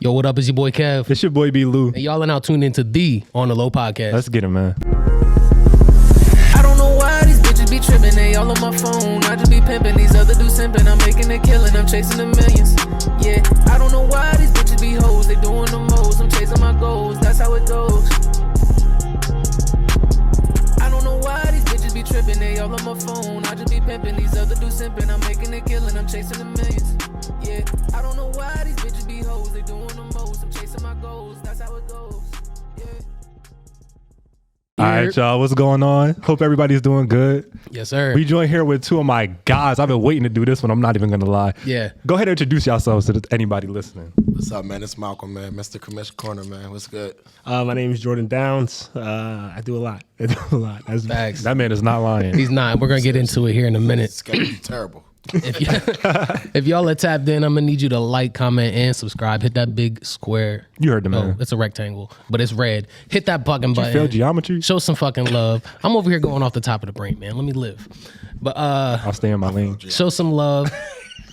Yo, what up? It's your boy Kev. It's your boy B. Lou. And y'all are now tuned into the On the Low podcast. Let's get it, man. I don't know why these bitches be tripping. They all on my phone. I just be pimping. These other dudes simping. I'm making a killing. I'm chasing the millions. Yeah, I don't know why these bitches be hoes. They doing the most. I'm chasing my goals. That's how it goes. I don't know why these bitches be tripping. They all on my phone. I just be pimping. These other dudes simping. I'm making a killing. I'm chasing the millions. Yeah, I don't know why these bitches be hoes. They doing the most. I'm chasing my goals. That's how it goes. Yeah. All right, y'all. What's going on? Hope everybody's doing good. Yes, sir. We join here with two of my guys. I've been waiting to do this one. I'm not even going to lie. Yeah. Go ahead and introduce yourselves to anybody listening. What's up, man? It's Malcolm, man. Mr. Commish Corner, man. What's good? My name is Jordan Downs. I do a lot. That's Facts. That man is not lying. He's not. We're going to get into it here in a minute. It's gonna be terrible. If y'all are tapped in, I'm going to need you to like, comment, and subscribe. Hit that big square. You heard the man. Oh, it's a rectangle, but it's red. Hit that fucking button. Failed geometry? Show some fucking love. I'm over here going off the top of the brain, man. Let me live. But I'll stay in my lane. show some love.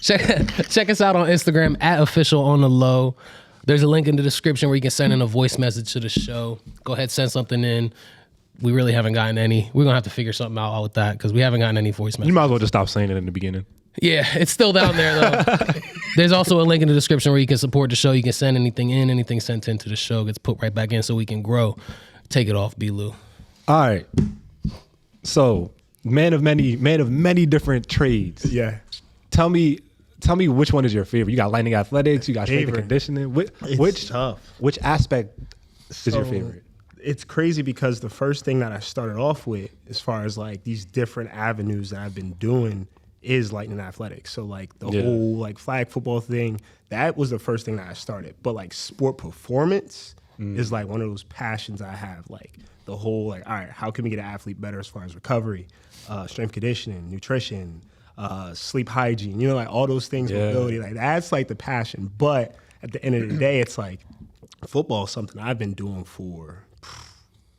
Check us out on Instagram at official on the low. There's a link in the description where you can send in a voice message to the show. Go ahead, send something in. We really haven't gotten any. We're gonna have to figure something out with that because we haven't gotten any voice messages. You might as well just stop saying it in the beginning. Yeah, it's still down there though. There's also a link in the description where you can support the show. You can send anything in. Anything sent into the show gets put right back in so we can grow. Take it off, B. Lou. All right. So, man of many different trades. Yeah. Tell me which one is your favorite. You got Lightning Athletics. You got strength and Favorite. conditioning. It's tough. Which aspect is your So, favorite? It's crazy because the first thing that I started off with, as far as like these different avenues that I've been doing, is Lightning Athletics. So like the whole like flag football thing, that was the first thing that I started. But like sport performance is like one of those passions I have. Like the whole like, all right, how can we get an athlete better as far as recovery, strength conditioning, nutrition, sleep hygiene, you know, like all those things, mobility, like that's like the passion. But at the end of the day, it's like football is something I've been doing for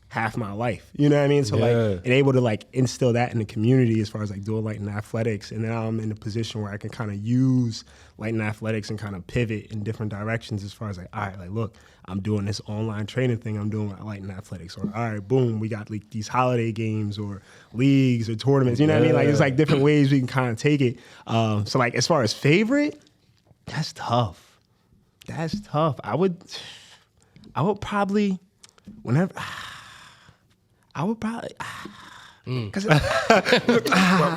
half my life, you know what I mean? So like, and able to like instill that in the community as far as like doing Lightning Athletics, and now I'm in a position where I can kind of use Lightning Athletics and kind of pivot in different directions as far as like, all right, like look, I'm doing this online training thing, I'm doing Lightning Athletics, or all right, boom, we got like these holiday games or leagues or tournaments, you know what I mean? Like it's like different ways we can kind of take it. So like as far as favorite, that's tough. That's tough. I would probably whenever. I would probably,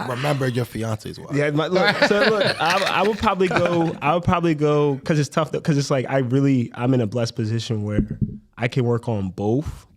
Remember your fiance's wife. yeah. I would probably go because it's tough because it's like I'm in a blessed position where I can work on both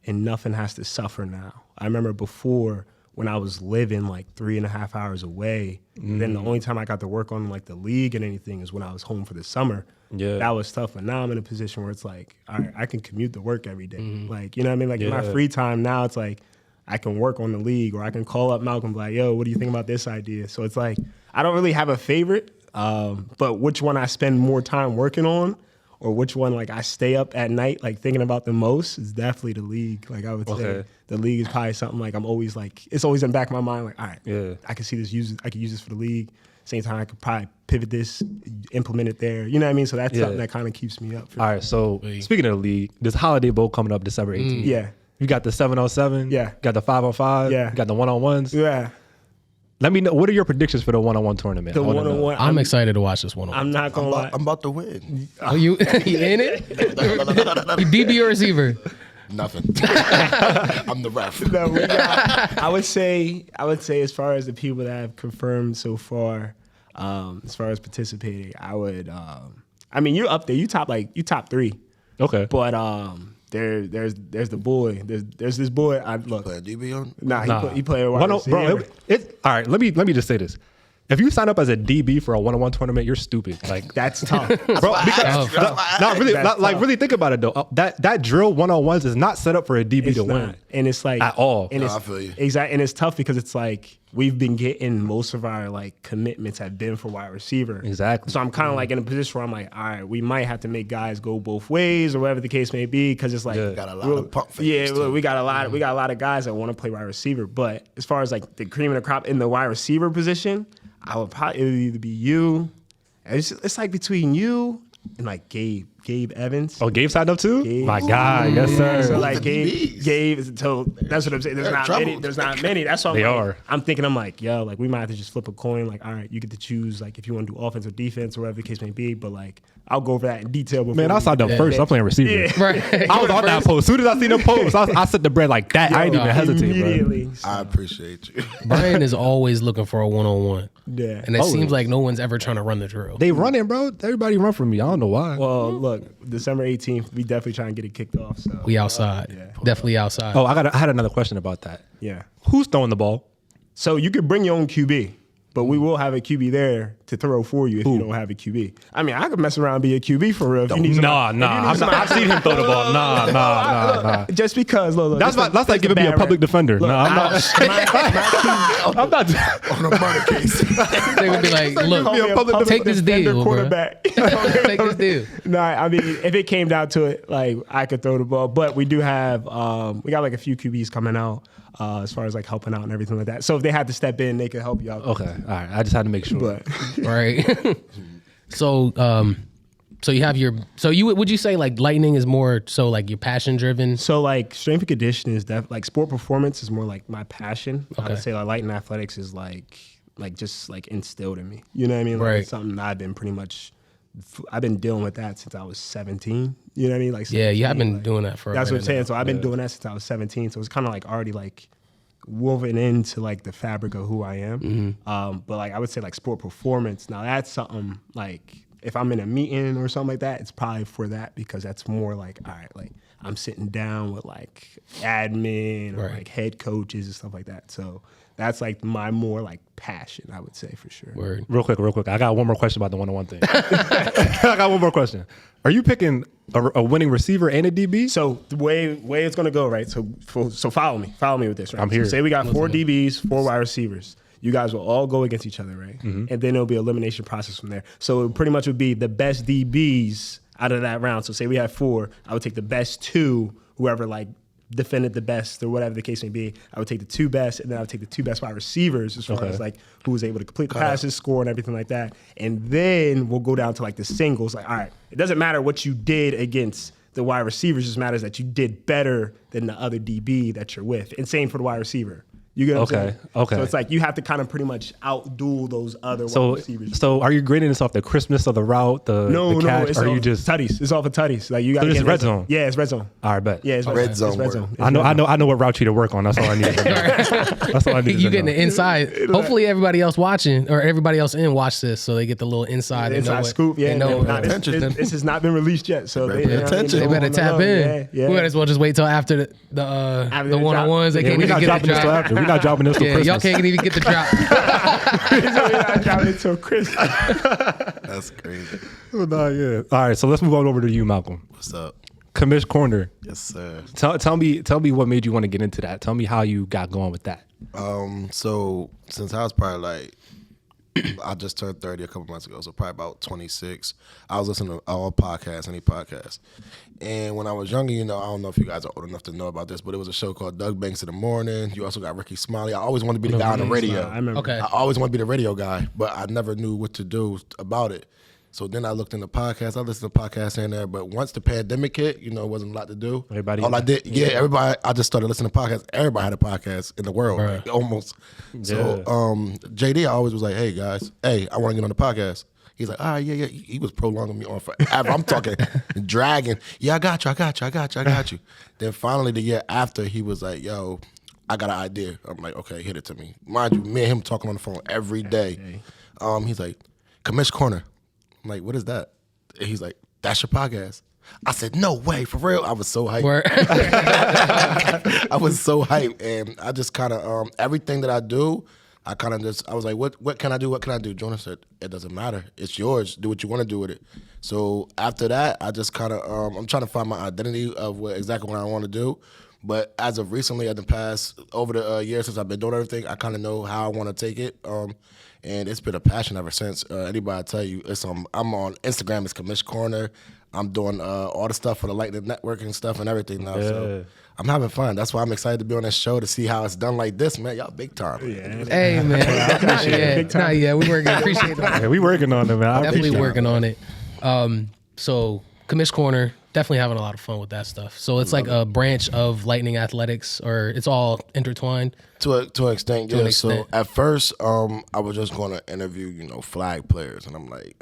and nothing has to suffer now. I remember before when I was living like 3.5 hours away, then the only time I got to work on like the league and anything is when I was home for the summer. Yeah, that was tough. But now I'm in a position where it's like, all right, I can commute to work every day. Like, you know what I mean? Like in my free time now, it's like I can work on the league, or I can call up Malcolm, like, yo, what do you think about this idea? So it's like I don't really have a favorite, but which one I spend more time working on, or which one like I stay up at night like thinking about the most, is definitely the league. Like I would say the league is probably something like I'm always like, it's always in the back of my mind, like, all right, I can see this I could use this for the league. Same time I could probably pivot this, implement it there. You know what I mean? So that's something that kind of keeps me up. All right, so speaking of the league, this Holiday Bowl coming up December 18th. Yeah. You got the 7-on-7. Yeah. Got the 5-on-5. Yeah. You got the 1-on-1s. Yeah. Let me know, what are your predictions for the 1-on-1 tournament? The 1-on-1. I'm excited to watch this one. I'm not going to lie. I'm about to win. Oh, you in it? You DB or receiver? Nothing. I'm the ref. No, I would say as far as the people that have confirmed so far, as far as participating, I would. I mean, you're up there. You top 3. Okay. But there's the boy. There's this boy. Look. Play a DB on? Nah, he play a wide receiver. Bro, all right. Let me just say this. If you sign up as a DB for a 1-on-1 tournament, you're stupid. Like that's tough, bro. Really think about it though. That drill 1-on-1s is not set up for a DB to win, and it's like at all. And I feel you. Exactly, and it's tough because it's like we've been getting most of our like commitments have been for wide receiver. Exactly. So I'm kind of like in a position where I'm like, all right, we might have to make guys go both ways or whatever the case may be, because it's like got a lot of pump fakers too. we got a lot of guys that want to play wide receiver. But as far as like the cream of the crop in the wide receiver position, it would either be you. It's like between you and like Gabe Gabe Evans. Oh, Gabe signed up too? Gabe. My God, yes sir. So like The Gabe, DBs. so that's what I'm saying. There's They're in not trouble. many. There's not many. That's what They I'm are. I'm thinking. I'm like, yo, like we might have to just flip a coin. Like, all right, you get to choose like if you want to do offense or defense or whatever the case may be. But like, I'll go over that in detail. Before Man, I signed up first. I'm playing receiver. Yeah. Right. I was on that post. As soon as I seen the post, I set the bread like that. I ain't even hesitate, bro. immediately. I appreciate you. Brian is always looking for a one-on-one. Yeah. And it Always. seems like no one's ever trying to run the drill. They running, bro. Everybody run from me. I don't know why. Well, look, December 18th, we definitely try and get it kicked off. So We outside. Yeah. Definitely outside. Oh, I had another question about that. yeah. Who's throwing the ball? So you could bring your own QB, but we will have a QB there to throw for you if you don't have a QB. I mean, I could mess around and be a QB for real. If you need Nah. I've seen him throw the ball. Nah. Just because, look, That's like giving me a public defender. No, I'm not. I'm not. On a murder case. They would be like, look, be a public take this deal, bro. quarterback. Take this deal. No, I mean, if it came down to it, like I could throw the ball, but we do have, we got like a few QBs coming out as far as like helping out and everything like that. So if they had to step in, they could help you out. Okay, all right. I just had to make sure. But Right. So you have your, would you say like lightning is more so like your passion driven? so like strength and conditioning is like sport performance is more like my passion. I Okay. would say like light and athletics is like just like instilled in me. You know what I mean? Like, Right. it's something that I've been pretty much. I've been dealing with that since I was 17. You know what I mean? Like Yeah, you have 17, been like, doing that for a That's what I'm minute saying. now. So I've been doing that since I was 17. So it's kind of like already like woven into like the fabric of who I am. But like I would say like sport performance. Now that's something like if I'm in a meeting or something like that, it's probably for that because that's more like, all right, like I'm sitting down with like admin or Right. like head coaches and stuff like that. So that's like my more like passion, I would say for sure. Word. Real quick. I got one more question about the one-on-one thing. I got one more question. Are you picking a winning receiver and a DB? So the way it's gonna go, right? So follow me with this, right? I'm here. So say we got 4 DBs, 4 wide receivers. You guys will all go against each other, right? And then it'll be an elimination process from there. So it pretty much would be the best DBs out of that round. So say we have 4, I would take the best 2, whoever like defended the best or whatever the case may be. I would take the 2 best, and then I would take the 2 best wide receivers as far as like who was able to complete the passes, score, and everything like that. And then we'll go down to like the singles. Like, all right, it doesn't matter what you did against the wide receivers, it just matters that you did better than the other DB that you're with. And same for the wide receiver. You get what I'm saying? Okay. So it's like you have to kind of pretty much outduel those other wide So receivers. are you grading this off the crispness of the route, the catch, it's or are all you just tutties. It's all for tutties. Like you got So this is red zone? Yeah, it's red zone. all right? Bet. Yeah, it's Red It's zone red work. zone. It's I know. red zone. I know what route you to work on. That's all I need. To know. That's all I need. You to getting know. the inside. Hopefully everybody else watching or everybody else in watch this so they get the little inside. The They know inside what- scoop, yeah. They know Nah, what- this has not been released yet, so Better pay attention. They better tap in. Yeah. We might as well just wait till after the After the the one-on-ones. They Yeah, can't we're even not get the dropping this till drop. after. We're not dropping this till Yeah, Christmas. y'all can't even get the drop. I dropped it till Chris. That's crazy. Nah, yeah. All right, so let's move on over to you, Malcolm. What's up? Commish Corner. Yes, sir. Tell me what made you want to get into that. Tell me how you got going with that. So since I was probably like, I just turned 30 a couple months ago, so probably about 26. I was listening to all podcasts, any podcast. And when I was younger, I don't know if you guys are old enough to know about this, but it was a show called Doug Banks in the Morning. You also got Ricky Smiley. I always wanted to be the guy on the radio. I remember. Okay. I always wanted to be the radio guy, but I never knew what to do about it. So then I looked into podcasts. I listened to podcasts in there, but once the pandemic hit, it wasn't a lot to do. Everybody- All I did, everybody. I just started listening to podcasts. Everybody had a podcast in the world, Right. almost. So JD, I always was like, "Hey guys, I want to get on the podcast." He's like, "All right, yeah." He was prolonging me on forever. I'm talking, dragging. Yeah, I got you. Then finally, the year after, he was like, "Yo, I got an idea." I'm like, "Okay, hit it to me." Mind you, me and him talking on the phone every day. He's like, "Commish Corner." I'm like, "What is that?" And he's like, "That's your podcast." I said, "No way, for real." I was so hyped. Word. I was so hyped, and I just kind of everything that I do, I was like, what can I do? What can I do? Jonah said, "It doesn't matter. It's yours. Do what you want to do with it." So after that, I just kind of I'm trying to find my identity of exactly what I want to do. But as of recently, over the years since I've been doing everything, I kind of know how I want to take it. And it's been a passion ever since. Anybody tell you, I'm on Instagram. It's Commish Corner. I'm doing all the stuff for the Lightning Network and stuff and everything now. So I'm having fun. That's why I'm excited to be on this show to see how it's done like this, man. Y'all big time. Hey man, not yet. We working. Appreciate that. Yeah, we working on it, man. I Definitely appreciate it. working on it. So Commish Corner, definitely having a lot of fun with that stuff. So it's like a branch of Lightning Athletics, or it's all intertwined? To an extent, yeah. an extent. So at first, I was just going to interview, flag players, and I'm like,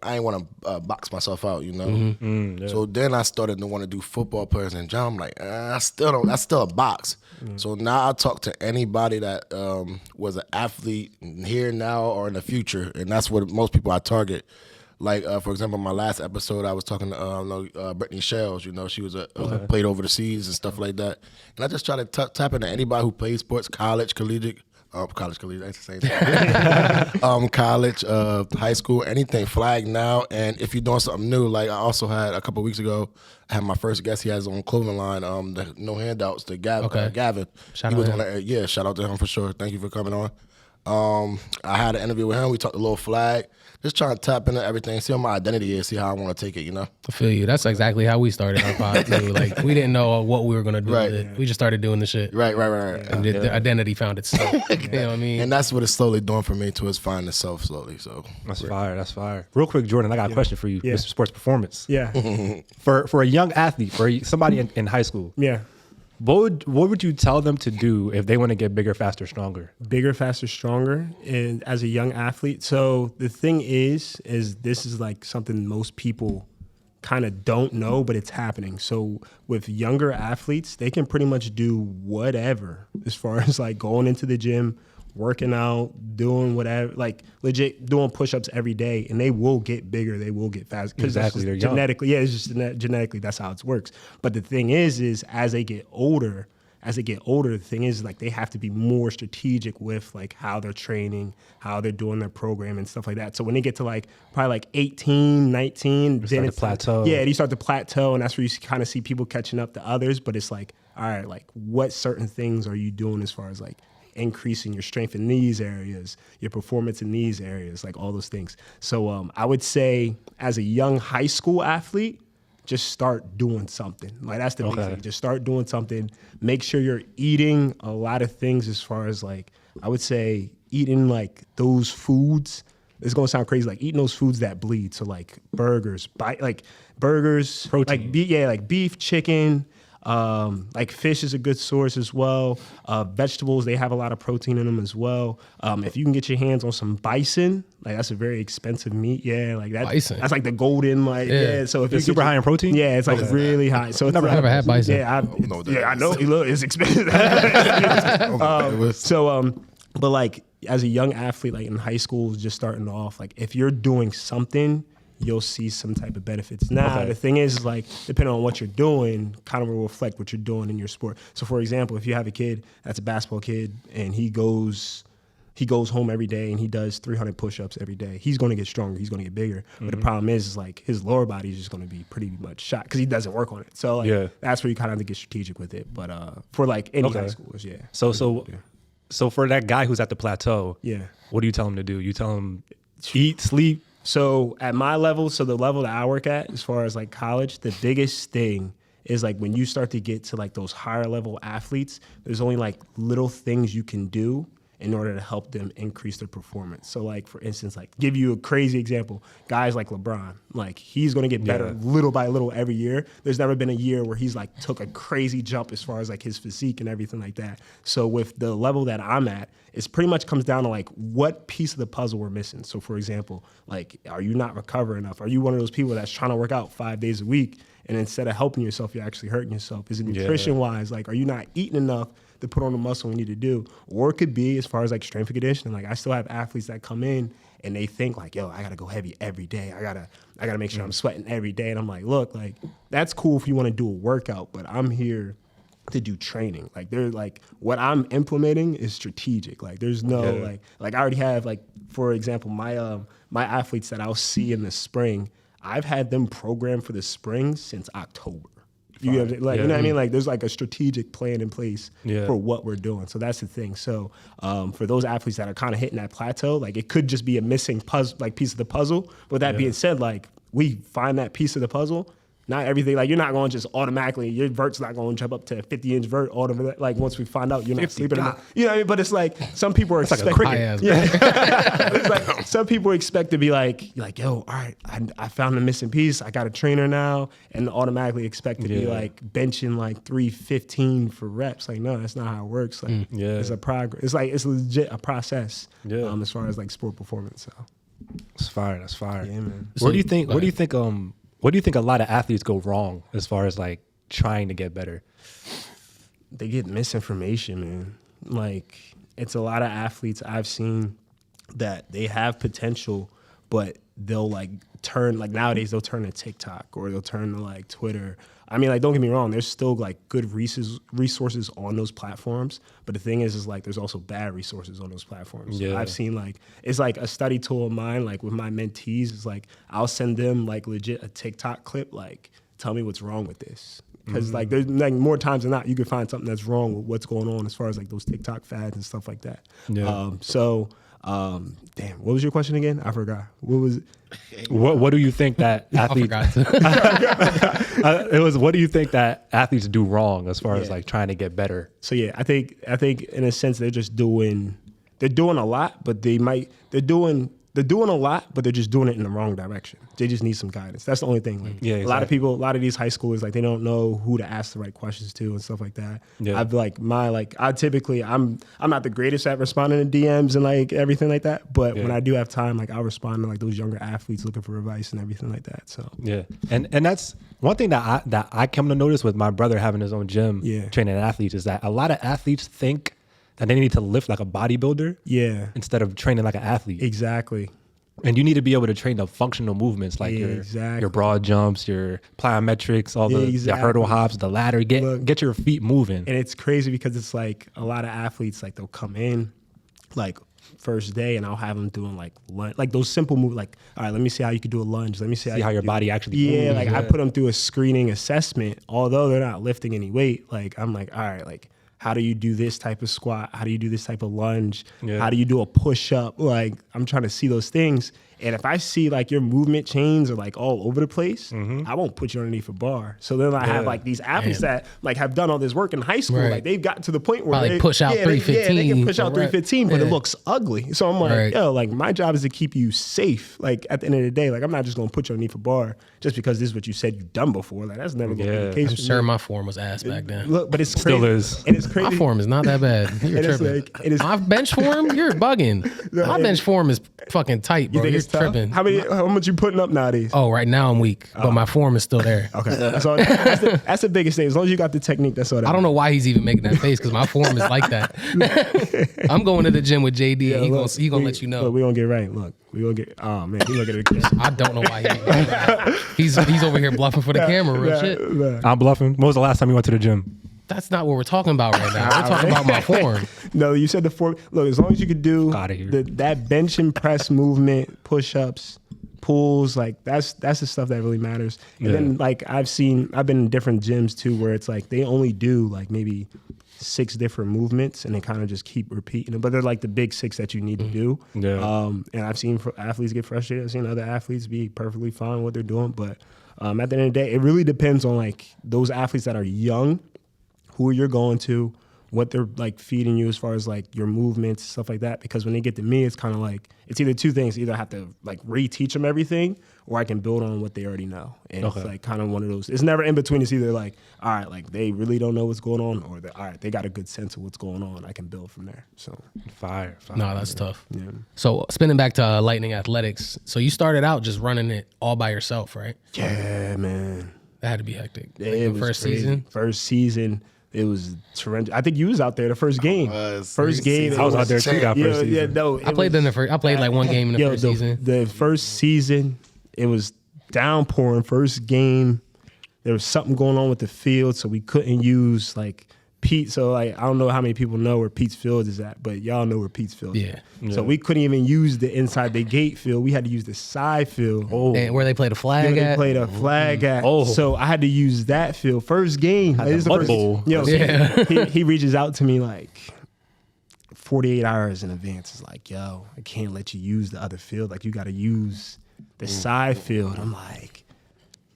I ain't want to box myself out, Mm-hmm. So then I started to want to do football players in general. I'm like, I still don't. That's still a box. So now I talk to anybody that was an athlete here now or in the future, and that's what most people I target. Like, for example, my last episode, I was talking to Brittany Shells. She was played overseas and stuff like that. And I just try to tap into anybody who plays sports, college, collegiate, that's the same thing. College, high school, anything, flag now. And if you're doing something new, like I also had a couple of weeks ago, I had my first guest. He has his own clothing line, the No Handouts, Gavin. Shout he out was to on that. Yeah, shout out to him for sure. Thank you for coming on. I had an interview with him. We talked a little flag. Just trying to tap into everything, see what my identity is, see how I want to take it, I feel you. That's exactly how we started our pod too. Like, we didn't know what we were gonna do with it. We just started doing the shit. Right. And the identity found itself. You know what I mean? And that's what it's slowly doing for me too, is finding itself slowly. So That's fire. Real quick, Jordan, I got a question for you. Yeah. Mr. Sports Performance. Yeah. For a young athlete, for somebody in high school, Yeah. what would you tell them to do if they want to get bigger, faster, stronger? Bigger, faster, stronger, and as a young athlete. So the thing is this is like something most people kind of don't know, but it's happening. So with younger athletes, they can pretty much do whatever as far as like going into the gym, working out, doing whatever, like legit doing push-ups every day, and they will get bigger, they will get faster. Exactly, they're young. Genetically, yeah, it's just genetically, that's how it works. But the thing is as they get older, the thing is like they have to be more strategic with like how they're training, how they're doing their program and stuff like that. So when they get to like probably like 18, 19, then it's plateau. Yeah, you start to plateau, and that's where you kind of see people catching up to others. But it's like, all right, like what certain things are you doing as far as like increasing your strength in these areas, your performance in these areas, like all those things. So I would say as a young high school athlete, just start doing something. Like that's the big thing. Just start doing something. Make sure you're eating a lot of things as far as like, I would say eating like those foods. It's gonna sound crazy, like eating those foods that bleed. So like burgers, protein. Like beef, chicken, like fish is a good source as well. Vegetables, they have a lot of protein in them as well. If you can get your hands on some bison, like that's a very expensive meat. Yeah, like that. Bison. That's like the golden, like So if it's super high in protein. Yeah, it's like really high. So it's never had bison. Yeah, I know. Look, it's expensive. But like as a young athlete, like in high school, just starting off, like if you're doing something, you'll see some type of benefits. Now, the thing is like, depending on what you're doing, kind of will reflect what you're doing in your sport. So for example, if you have a kid that's a basketball kid and he goes home every day and he does 300 push-ups every day, he's going to get stronger, he's going to get bigger. But the problem is like his lower body is just going to be pretty much shot because he doesn't work on it. So like, that's where you kind of have to get strategic with it. But for like any high schoolers, So for that guy who's at the plateau, what do you tell him to do? You tell him eat, sleep. So at my level, so the level that I work at, as far as like college, the biggest thing is like when you start to get to like those higher level athletes, there's only like little things you can do in order to help them increase their performance. So like, for instance, like give you a crazy example, guys like LeBron, like he's going to get better little by little every year. There's never been a year where he's like took a crazy jump as far as like his physique and everything like that. So with the level that I'm at, it's pretty much comes down to like what piece of the puzzle we're missing. So for example, like, are you not recovering enough? Are you one of those people that's trying to work out 5 days a week and instead of helping yourself, you're actually hurting yourself? Is it nutrition wise? Like, are you not eating enough to put on the muscle we need to do? Or it could be as far as like strength and conditioning. Like I still have athletes that come in and they think like, yo, I gotta go heavy every day. I gotta make sure I'm sweating every day. And I'm like, look, like that's cool if you want to do a workout, but I'm here to do training. Like they're like, what I'm implementing is strategic. Like there's no like I already have like, for example, my athletes that I'll see in the spring, I've had them programmed for the spring since October. You know what I mean? Like there's like a strategic plan in place for what we're doing. So that's the thing. So for those athletes that are kind of hitting that plateau, like it could just be a missing puzzle, like piece of the puzzle. With that being said, like we find that piece of the puzzle, not everything. Like you're not going to just automatically. Your vert's not going to jump up to a 50-inch vert. Like once we find out you're not sleeping enough. You know what I mean? But it's like some people are expecting. It's like some people expect to be like yo, all right, I found a missing piece. I got a trainer now, and automatically expect to be like benching like 315 for reps. Like no, that's not how it works. Like it's a progress. It's like it's legit a process. As far as like sport performance. So that's fire. That's fire. Yeah, man. What do you think a lot of athletes go wrong as far as like trying to get better? They get misinformation, man. Like it's a lot of athletes I've seen that they have potential, but they'll like turn, like nowadays they'll turn to TikTok or they'll turn to like Twitter. I mean, like, don't get me wrong, there's still like good resources on those platforms. But the thing is like there's also bad resources on those platforms. Yeah. I've seen like, it's like a study tool of mine, like with my mentees, is like I'll send them like legit a TikTok clip, like, tell me what's wrong with this. Because like there's like more times than not, you can find something that's wrong with what's going on as far as like those TikTok fads and stuff like that. Yeah. Damn, what was your question again? I forgot. What was it? What do you think that athletes? It was, what do you think that athletes do wrong as far as like trying to get better? So yeah, I think in a sense they're doing a lot, but they're doing a lot, but they're just doing it in the wrong direction. They just need some guidance. That's the only thing. Like exactly. A lot of these high schoolers, like they don't know who to ask the right questions to and stuff like that. Yeah. I'm not the greatest at responding to DMs and like everything like that. But when I do have time, like I'll respond to like those younger athletes looking for advice and everything like that. So yeah, and that's one thing that I come to notice with my brother having his own gym, training athletes, is that a lot of athletes think that they need to lift like a bodybuilder, instead of training like an athlete. Exactly. And you need to be able to train the functional movements, like your broad jumps, your plyometrics, all the hurdle hops, the ladder. Get your feet moving. And it's crazy because it's like a lot of athletes, like they'll come in like first day and I'll have them doing like those simple moves, like, all right, let me see how you can do a lunge. Let me see how your body actually moves. I put them through a screening assessment. Although they're not lifting any weight, like I'm like, all right, like, how do you do this type of squat? How do you do this type of lunge? How do you do a push-up? Like, I'm trying to see those things. And if I see like your movement chains are like all over the place, I won't put you underneath a bar. So then I have like these athletes that like have done all this work in high school. Right. Like they've gotten to the point where they push out 315. They can push out 315, but it looks ugly. So I'm like, yo, like my job is to keep you safe. Like at the end of the day, like I'm not just gonna put you underneath a bar just because this is what you said you've done before. Like that's never gonna be the case. I'm sure my form was ass back then. Look, but it's still crazy. is. And it's crazy. My form is not that bad. You're tripping. My bench form, you're bugging. My bench form is fucking tight, bro. You're tripping. How much you putting up nowadays? Oh, right now I'm weak, but my form is still there. Okay, that's the biggest thing. As long as you got the technique, that's all that I don't know why he's even making that face because my form is like that. I'm going to the gym with JD. Yeah, he gonna let you know. Look, we gonna get right. Look, we gonna get. Oh man, he looking at the camera. I don't know why he's over here bluffing for the camera. Real shit. I'm bluffing. When was the last time you went to the gym? That's not what we're talking about right now. We're talking about my form. No, you said the form. Look, as long as you could do that bench and press movement, push-ups, pulls, like that's the stuff that really matters. And then like I've been in different gyms too where it's like they only do like maybe 6 different movements and they kind of just keep repeating them, but they're like the big 6 that you need to do. And I've seen athletes get frustrated. I've seen other athletes be perfectly fine with what they're doing, but at the end of the day, it really depends on like those athletes that are young, who you're going to, what they're like feeding you as far as like your movements, stuff like that. Because when they get to me, it's kind of like, it's either 2 things. Either I have to like reteach them everything or I can build on what they already know. And it's like kind of one of those, it's never in between. It's either like, all right, like they really don't know what's going on or all right, they got a good sense of what's going on. I can build from there. So Fire. No, that's tough. Yeah. So spinning back to Lightning Athletics. So you started out just running it all by yourself, right? Yeah, man. That had to be hectic. Yeah, it was first crazy. season? First season. It was torrential. I think you was out there the first game. First game. I was out there too. First season. Yeah, no. I played like one game in the first season. The first season, it was downpouring. First game, there was something going on with the field, so we couldn't use like Pete. So like I don't know how many people know where Pete's Field is at, but y'all know where Pete's Field is. Yeah. So we couldn't even use the inside the gate field. We had to use the side field. And where they played a flag at. They played a flag at. So I had to use that field. First game. Like, this is the first, bowl. He reaches out to me like 48 hours in advance. It's like, yo, I can't let you use the other field. Like you got to use the side field. I'm like,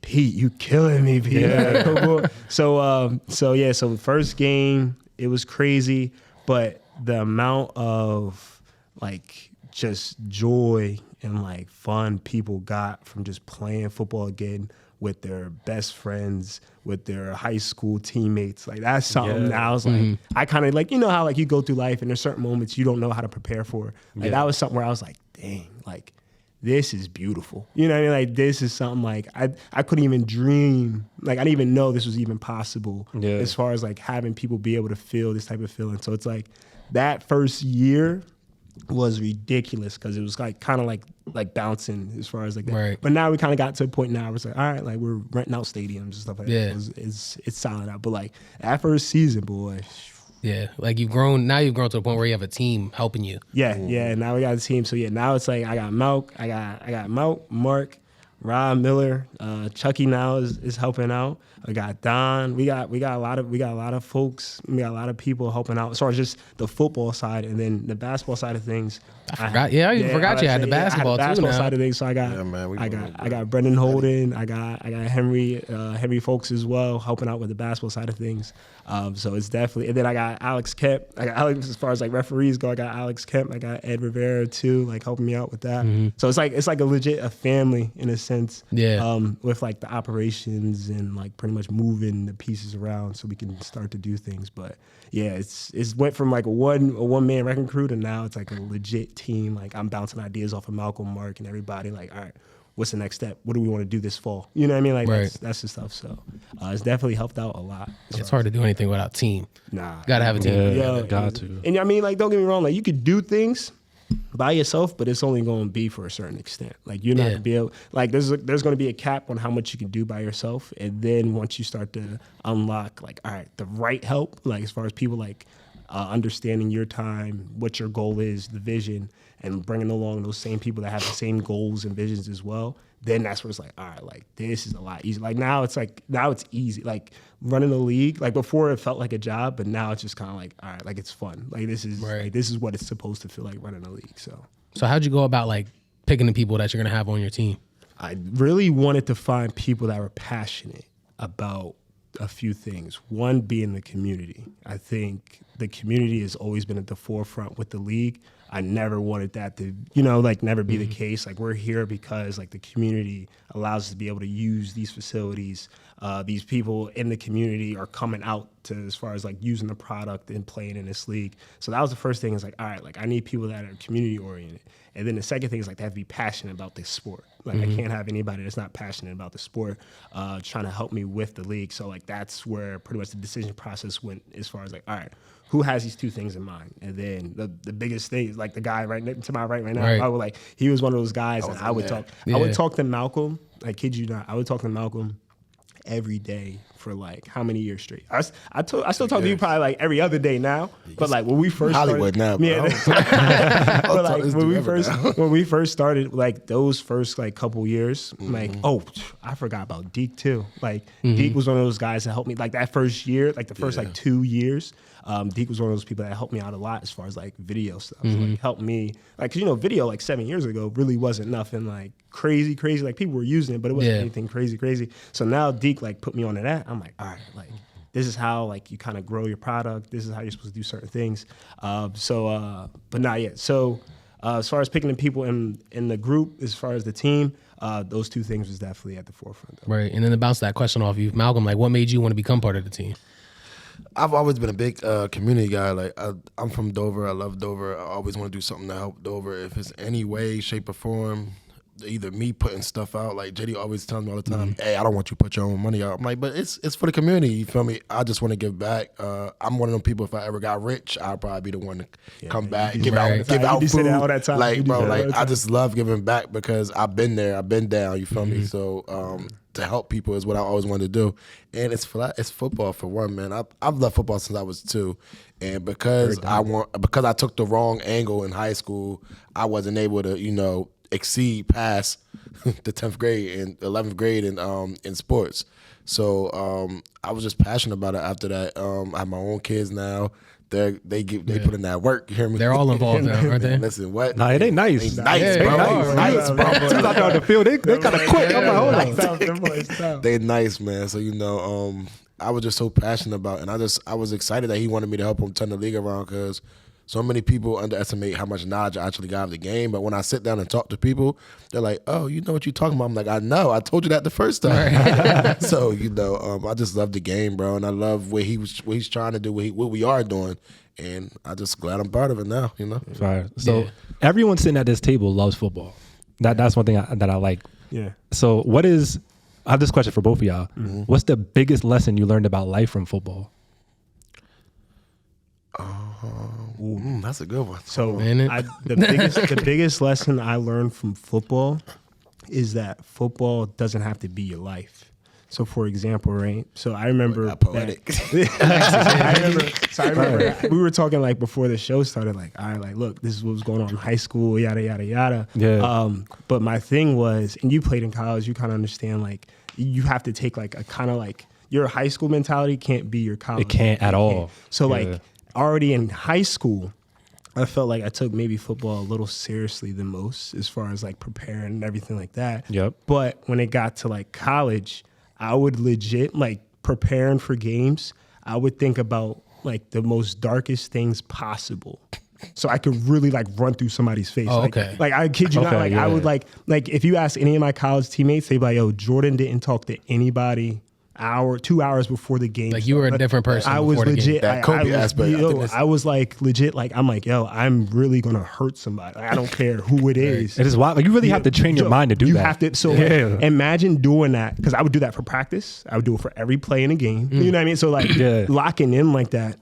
Pete, you killing me, Pete. Yeah. So the first game, it was crazy, but the amount of like just joy and like fun people got from just playing football again with their best friends, with their high school teammates, like that's something that I was like, I kind of like, you know how like you go through life and there's certain moments you don't know how to prepare for. Like that was something where I was like, dang, like this is beautiful. You know what I mean? Like this is something like I couldn't even dream. Like I didn't even know this was even possible as far as like having people be able to feel this type of feeling. So it's like that first year was ridiculous because it was like kind of like bouncing as far as like that. Right. But now we kind of got to a point now where it's like, all right, like we're renting out stadiums and stuff like that. So it's solid out. But like that first season, boy. Yeah, like you've grown to the point where you have a team helping you. Yeah. Now we got a team. So yeah, now it's like I got Malk, I got Mark, Rob Miller, Chucky now is helping out. I got Don. We got a lot of folks. We got a lot of people helping out as far as just the football side, and then the basketball side of things. I forgot you had the basketball too. Basketball Now. side of things. So I got Brendan Holden. I got Henry Folks as well helping out with the basketball side of things. So it's definitely, and then I got Alex Kemp. I got Alex as far as like referees go. I got Alex Kemp. I got Ed Rivera too, like helping me out with that. So it's like a legit a family in a sense. Yeah. With like the operations and like pretty much moving the pieces around so we can start to do things. But yeah, it's went from like a one man wrecking crew to now it's like a legit team. Like I'm bouncing ideas off of Malcolm, Mark, and everybody. Like, all right, what's the next step? What do we want to do this fall? You know what I mean? Like that's the stuff. So it's definitely helped out a lot. It's hard to do anything without team. Nah, gotta have a team. Yeah, got to. And I mean, like, don't get me wrong. Like, you could do things by yourself, but it's only going to be for a certain extent. Like you're not going to be able, like there's going to be a cap on how much you can do by yourself. And then once you start to unlock like, all right, the right help, like as far as people like understanding your time, what your goal is, the vision, and bringing along those same people that have the same goals and visions as well, then that's where it's like, all right, like this is a lot easier. Like now it's easy. Like running the league, like before it felt like a job, but now it's just kind of like, all right, like it's fun. Like this is like, this is what it's supposed to feel like running a league. So how'd you go about like picking the people that you're gonna have on your team? I really wanted to find people that were passionate about a few things. One being the community. I think the community has always been at the forefront with the league. I never wanted that to, like never be the case. Like we're here because like the community allows us to be able to use these facilities. These people in the community are coming out to as far as like using the product and playing in this league. So that was the first thing is like, all right, like I need people that are community oriented. And then the second thing is like they have to be passionate about this sport. Like I can't have anybody that's not passionate about the sport trying to help me with the league. So like that's where pretty much the decision process went as far as like, all right, who has these two things in mind? And then the biggest thing is like the guy right to my right now. Right. I would like he was one of those guys that I would talk. Yeah. I would talk to Malcolm. I kid you not. I would talk to Malcolm every day for like how many years straight? I still talk to you probably like every other day now. But like when we first Hollywood started, now, bro. but like when we first started, like those first like couple years, like I forgot about Deke too. Like Deke was one of those guys that helped me like that first year, like the first like 2 years. Deke was one of those people that helped me out a lot as far as like video stuff. Like helped me, like, 'cause video like 7 years ago really wasn't nothing like crazy. Like people were using it, but it wasn't anything crazy. So now Deke like put me onto that. I'm like, all right, like this is how like you kind of grow your product. This is how you're supposed to do certain things. But not yet. So as far as picking the people in the group, as far as the team, those two things was definitely at the forefront. Though. Right, and then to bounce that question off you, Malcolm, like what made you want to become part of the team? I've always been a big community guy. Like I'm from Dover. I love Dover. I always want to do something to help Dover. If it's any way, shape, or form, either me putting stuff out. Like JD always tells me all the time, "Hey, I don't want you to put your own money out." I'm like, but it's for the community. You feel me? I just want to give back. I'm one of them people. If I ever got rich, I'd probably be the one to come back, give out food. All that time. Like bro, like I just love giving back because I've been there. I've been down. You feel me? So to help people is what I always wanted to do, and it's football for one, man. I've loved football since I was 2, and because I took the wrong angle in high school, I wasn't able to exceed past the 10th grade and 11th grade in sports. So I was just passionate about it after that. I have my own kids now. They put in that work. You hear me? They're all involved now, aren't they? Listen, what? Nah, it ain't nice. They nice, Yeah, bro. they Nice, bro. Two out there on the field, they kind of quick. I'm like, hold on. They nice, man. So I was just so passionate about it, and I was excited that he wanted me to help him turn the league around because so many people underestimate how much knowledge I actually got of the game. But when I sit down and talk to people, they're like, "Oh, you know what you're talking about?" I'm like, "I know. I told you that the first time." Right. So I just love the game, bro, and I love what he's trying to do, what we are doing, and I just glad I'm part of it now. Right. So everyone sitting at this table loves football. That's one thing that I like. Yeah. So I have this question for both of y'all. Mm-hmm. What's the biggest lesson you learned about life from football? That's a good one. So the biggest lesson I learned from football is that football doesn't have to be your life. So for example, right? So I remember poetic. I remember we were talking like before the show started, like, all right, like, look, this is what was going on in high school, yada yada yada. Yeah. But my thing was, and you played in college, you kind of understand, like, you have to take like a kind of like your high school mentality can't be your college. It can't at all. So like already in high school, I felt like I took maybe football a little seriously than most as far as like preparing and everything like that. Yep. But when it got to like college, I would legit like preparing for games. I would think about like the most darkest things possible. So I could really like run through somebody's face. Oh, like, okay. Like I kid you not. Like I would like if you ask any of my college teammates, they'd be like, "Yo, Jordan didn't talk to anybody 2 hours before the game." Like you were a different person. I was legit. That Kobe aspect. I was like legit. Like I'm like, yo, I'm really gonna hurt somebody. Like, I don't care who it is. It is wild. Like you really have to train your mind to do that. You have to. So like, imagine doing that, because I would do that for practice. I would do it for every play in a game. You know what I mean? So like locking in like that.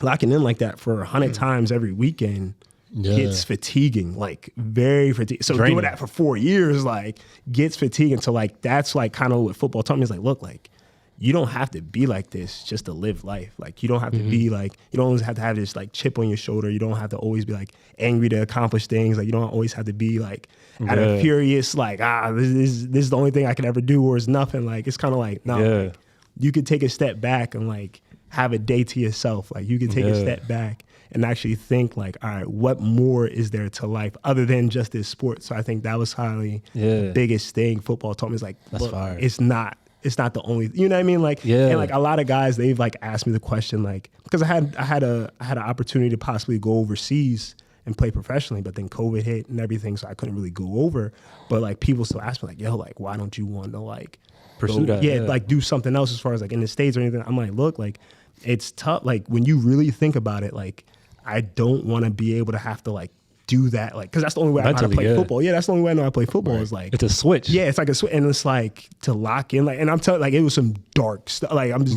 Locking in like that for 100 times every weekend gets fatiguing, like very fatiguing. So doing that for 4 years, like gets fatiguing. So like that's like kind of what football taught me is like, look, like you don't have to be like this just to live life. Like you don't have to be like, you don't always have to have this like chip on your shoulder. You don't have to always be like angry to accomplish things. Like you don't always have to be like at a furious like, this is the only thing I can ever do, or it's nothing. Like it's kind of like, no, like, you could take a step back and like have a day to yourself. Like you can take a step back and actually think like, all right, what more is there to life other than just this sport? So I think that was probably the biggest thing football taught me is like, look, it's not the only, you know what I mean? Like, and like a lot of guys, they've like asked me the question, like, because I had an opportunity to possibly go overseas and play professionally, but then COVID hit and everything, so I couldn't really go over. But like people still ask me like, yo, like, why don't you want to like pursue that? Yeah, like do something else as far as like in the States or anything. I'm like, look, like it's tough. Like when you really think about it, like I don't want to be able to have to like do that, like, because that's the only way I know how to play football. Yeah, that's the only way I know how to play football is like it's a switch. Yeah, it's like a switch, and it's like to lock in, like, and I'm telling, like, it was some dark stuff. Like I'm just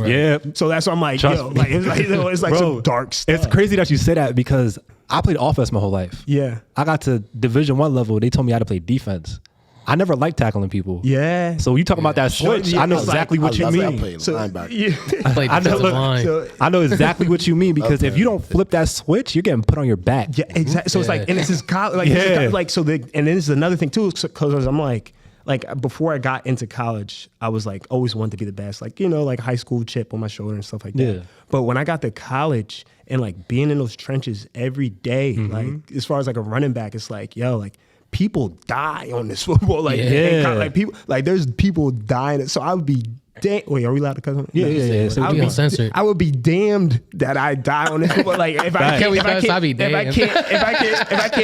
So that's why I'm like, yo, like it's like some dark stuff. It's crazy that you say that because I played offense my whole life. Yeah, I got to Division I level. They told me how to play defense. I never liked tackling people. Yeah. So you talking about that switch? I know exactly what you mean. I played linebacker. I played defensive line. I know exactly what you mean because if you don't flip that switch, you're getting put on your back. Yeah, exactly. So it's like, and it's this college, like, like so. And then this is another thing too, because I'm like before I got into college, I was like always wanted to be the best, like, you know, like high school chip on my shoulder and stuff like that. Yeah. But when I got to college and like being in those trenches every day, like as far as like a running back, it's like, yo, like, people die on this football, like like people, like there's people dying. So I would be wait, are we allowed to cut on? Yeah. So I would be damned that I die on this football. Like if I can't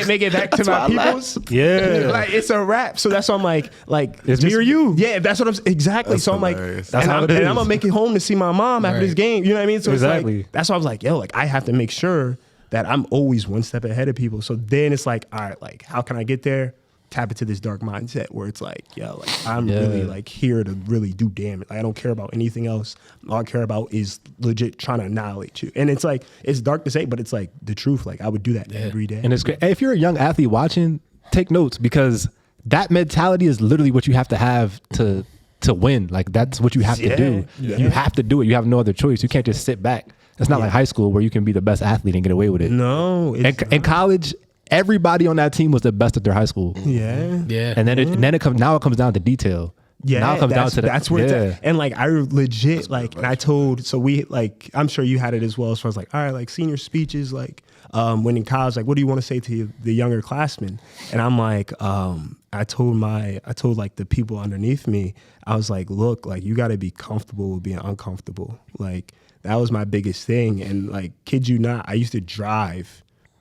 make it back to my peoples, like it's a wrap. So that's why I'm like it's me or you. Yeah, that's what I'm exactly. That's so I'm hilarious. like, and I'm gonna make it home to see my mom after this game. You know what I mean? So it's like that's why I was like, yo, like I have to make sure that I'm always one step ahead of people. So then it's like, all right, like how can I get there? Tap into this dark mindset where it's like, yo, like I'm really like here to really do damage. Like, I don't care about anything else. All I care about is legit trying to annihilate you. And it's like, it's dark to say, but it's like the truth. Like I would do that every day. And it's great. If you're a young athlete watching, take notes because that mentality is literally what you have to win. Like that's what you have to do. Yeah. You have to do it. You have no other choice. You can't just sit back. It's not like high school where you can be the best athlete and get away with it. No. In college, everybody on that team was the best at their high school. Yeah. And then it comes down to detail. Yeah, now it comes down to that's where it's at. And like I legit like, and I told, so we like, I'm sure you had it as well. As far as like, all right, like senior speeches, like when in college, like what do you want to say to the younger classmen? And I'm like, I told like the people underneath me, I was like, look, like you got to be comfortable with being uncomfortable. Like that was my biggest thing. And like, kid you not, I used to drive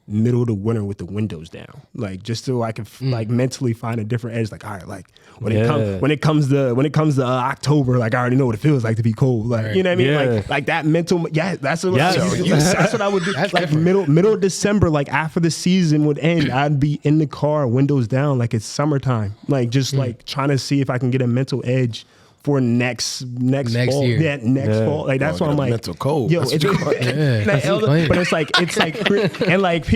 middle of the winter with the windows down, like just so I could like mentally find a different edge. Like, all right, like when it comes to October, like I already know what it feels like to be cold. Like you know what I mean? Like that mental. That's what that's what I would do. Like middle of December, like after the season would end, I'd be in the car, windows down, like it's summertime, like just like trying to see if I can get a mental edge for next fall. year. Yeah, next fall. Like that's why I'm like mental cold. Yo, it's but it's like and like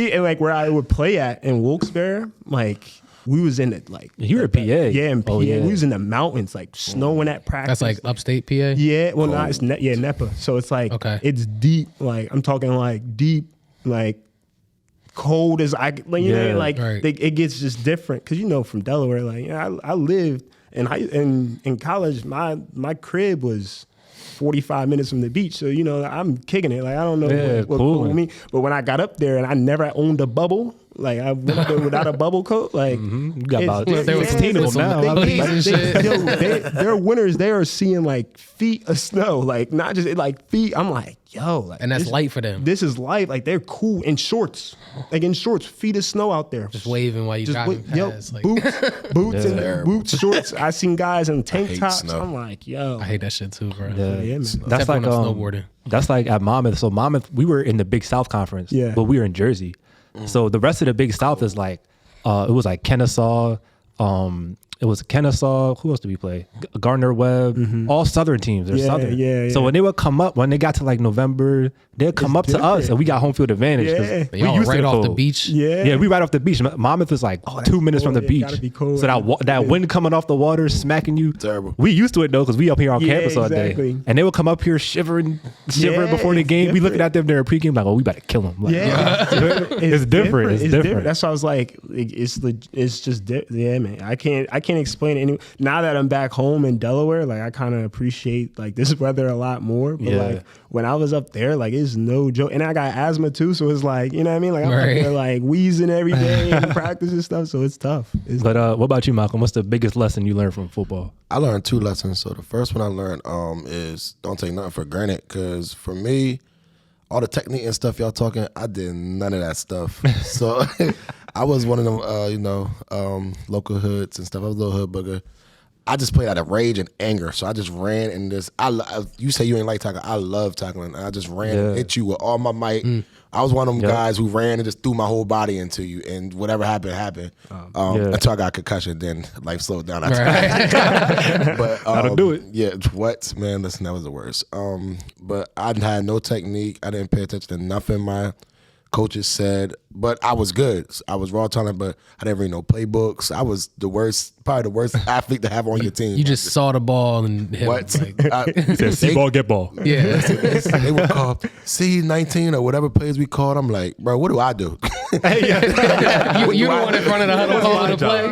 where I would play at in Wilkes-Barre, like we was in it like you were a PA. Yeah, in PA. We was in the mountains, like snowing at practice. That's like upstate PA? Yeah, well no, it's NEPA. So it's like it's deep, like I'm talking like deep, like cold as I like, you know, like it gets just different. Cause you know from Delaware, like I lived in college, my crib was 45 minutes from the beach. So, you know, I'm kicking it. Like, I don't know what cool with me. But when I got up there and I never owned a bubble, like I went up there without a bubble coat, like you got about 16 of them now. They're winners. They are seeing like feet of snow, like not just like feet. I'm like, yo, like, and that's light for them. This is life. Like they're cool in shorts, like in shorts, feet of snow out there, just waving while you driving past. Like, boots and boots, shorts. I seen guys in tank tops. Snow. I'm like, yo, I hate that shit too, bro. Yeah, man. That's like snowboarding. That's like at Monmouth. So Monmouth, we were in the Big South Conference, but we were in Jersey. So the rest of the Big South is like, it was like Kennesaw. It was Kennesaw. Who else did we play? Gardner Webb. All Southern teams. They're Southern. Yeah. So when they would come up, when they got to like November, they'd come up to us, and we got home field advantage. Yeah. We used right off the beach. Yeah, we right off the beach. Monmouth is like 2 minutes from the beach. Gotta be cold. So that wind coming off the water, smacking you. Terrible. We used to it though, because we up here on campus all day, and they would come up here shivering before the game. We looking at them during pregame like, oh, we better kill them. Like, it's different. It's different. That's why I was like, it's just yeah, man. I can't explain it anyway. Now that I'm back home in Delaware, like I kind of appreciate like this weather a lot more. But like when I was up there, like it's no joke. And I got asthma too, so it's like, you know what I mean? Like I'm up there like wheezing every day in practice and stuff. So it's tough. What about you, Malcolm? What's the biggest lesson you learned from football? I learned 2 lessons. So the first one I learned is don't take nothing for granted. Because for me, all the technique and stuff y'all talking, I did none of that stuff. So I was one of them, local hoods and stuff. I was a little hood booger. I just played out of rage and anger. So I just ran and just, you say you ain't like tackling. I love tackling. I just ran and hit you with all my might. I was one of them guys who ran and just threw my whole body into you, and whatever happened. Until I got a concussion, then life slowed down. But that'll do it. Yeah, what? Man, listen, that was the worst. But I had no technique. I didn't pay attention to nothing my coaches said, but I was good. I was raw talent, but I didn't read no playbooks. I was probably the worst athlete to have on your team. You just saw the ball and hit what? You said see ball, get ball. Yeah. They would call C19 or whatever plays we called. I'm like, bro, what do I do? You the one in front of the huddle calling the play.